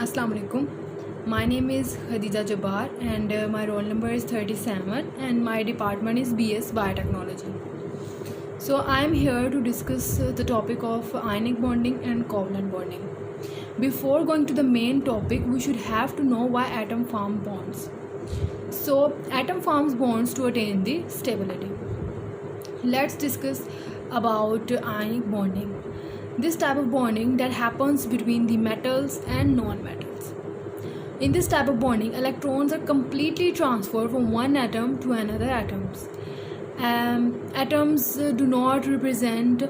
Assalamu alaikum. My name is Khadija Jabbar and my roll number is 37 and my department is BS Biotechnology. So I am here to discuss the topic of ionic bonding and covalent bonding. Before going to the main topic, we should have to know why atom form bonds. So atom forms bonds to attain the stability. Let's discuss about ionic bonding. This type of bonding that happens between the metals and non-metals. In this type of bonding, electrons are completely transferred from one atom to another atoms. Atoms do not represent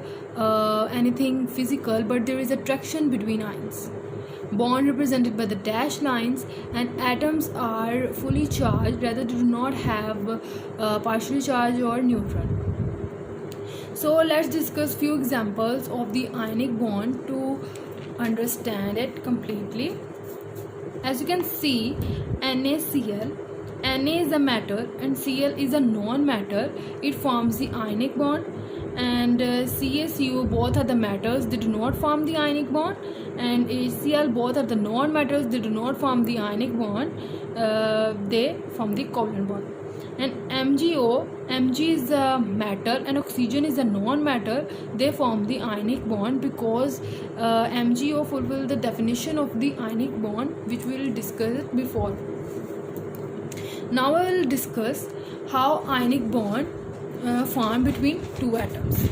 anything physical, but there is attraction between ions. Bond represented by the dashed lines, and atoms are fully charged, rather do not have partially charged or neutral. So let's discuss few examples of the ionic bond to understand it completely. As you can see, NaCl. Na is a metal and Cl is a non-metal. It forms the ionic bond. And CaCO, both are the metals, they do not form the ionic bond. And HCl, both are the non-metals, they do not form the ionic bond. They form the covalent bond. And MgO, Mg is a metal and oxygen is a non-metal. They form the ionic bond because MgO fulfill the definition of the ionic bond, which we will discuss before. Now I will discuss how ionic bond form between two atoms.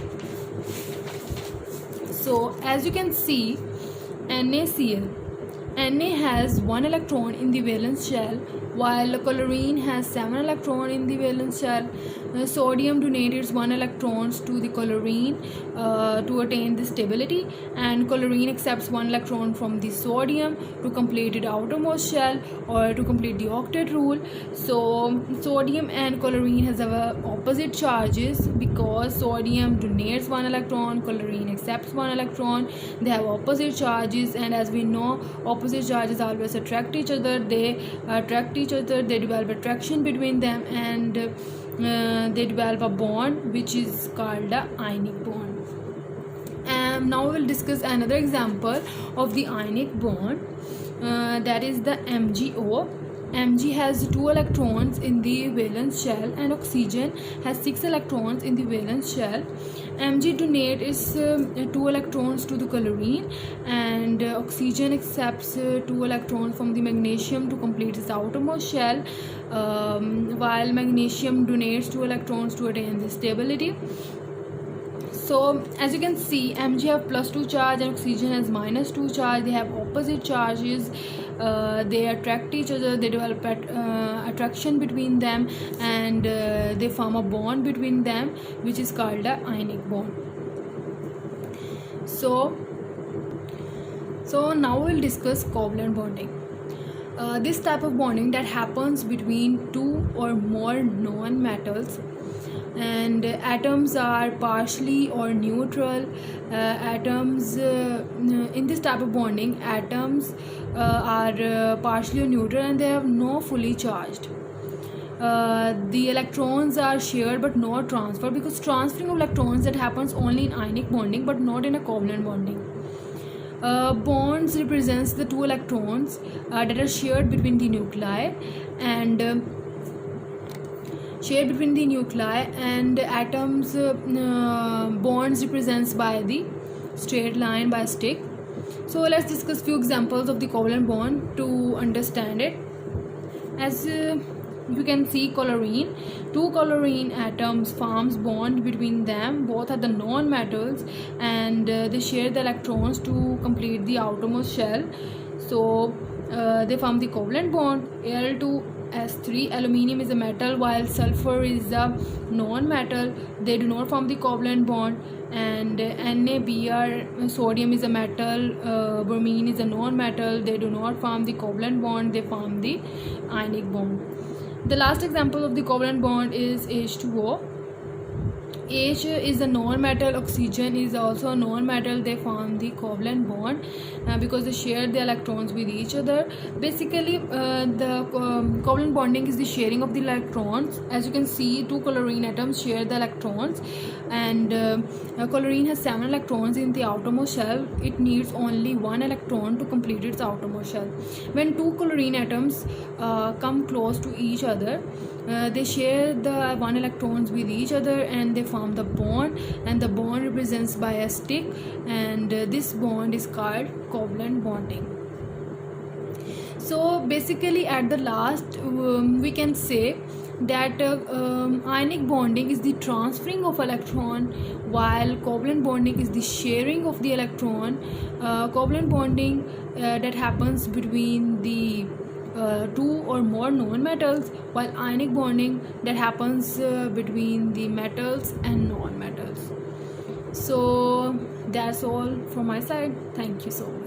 So as you can see, NaCl. Na has 1 electron in the valence shell, while chlorine has 7 electrons in the valence shell. Sodium donates 1 electrons to the chlorine to attain the stability, and chlorine accepts 1 electron from the sodium to complete its outermost shell or to complete the octet rule. So sodium and chlorine has opposite charges because sodium donates 1 electron, chlorine accepts 1 electron. They have opposite charges, and as we know, opposite charges always attract each other. They attract each other, they develop attraction between them, and they develop a bond which is called the ionic bond. And now we will discuss another example of the ionic bond, that is the MgO. Mg has 2 electrons in the valence shell and oxygen has 6 electrons in the valence shell. Mg donates 2 electrons to the chlorine, and oxygen accepts 2 electrons from the magnesium to complete its outermost shell, while magnesium donates 2 electrons to attain the stability. So as you can see, Mg have +2 charge and oxygen has -2 charge. They have opposite charges. They attract each other, they develop attraction between them, and they form a bond between them, which is called the ionic bond. So now we'll discuss covalent bonding. This type of bonding that happens between two or more non-metals, and atoms are partially or neutral. Atoms in this type of bonding, atoms are partially or neutral, and they have no fully charged. The electrons are shared but not transferred, because transferring of electrons that happens only in ionic bonding but not in a covalent bonding. Bonds represents the 2 electrons that are shared between the nuclei, and atoms bonds represents by the straight line, by a stick. So let's discuss few examples of the covalent bond to understand it. As you can see, chlorine, 2 chlorine atoms forms bond between them. Both are the non-metals, and they share the electrons to complete the outermost shell. So they form the covalent bond. Al2S3, aluminium is a metal while sulfur is a non-metal. They do not form the covalent bond. And NaBr, sodium is a metal, bromine is a non-metal. They do not form the covalent bond, they form the ionic bond. The last example of the covalent bond is H2O. H is a non-metal, oxygen is also a non-metal. They form the covalent bond because they share the electrons with each other. Basically, the covalent bonding is the sharing of the electrons. As you can see, two chlorine atoms share the electrons, and chlorine has 7 electrons in the outermost shell. It needs only 1 electron to complete its outermost shell. When two chlorine atoms come close to each other, they share the 1 electrons with each other and they form the bond, and the bond represents by a stick, and this bond is called covalent bonding. So basically at the last we can say that ionic bonding is the transferring of electron, while covalent bonding is the sharing of the electron. Covalent bonding that happens between the two or more non-metals, while ionic bonding that happens between the metals and non-metals. So that's all from my side. Thank you so much.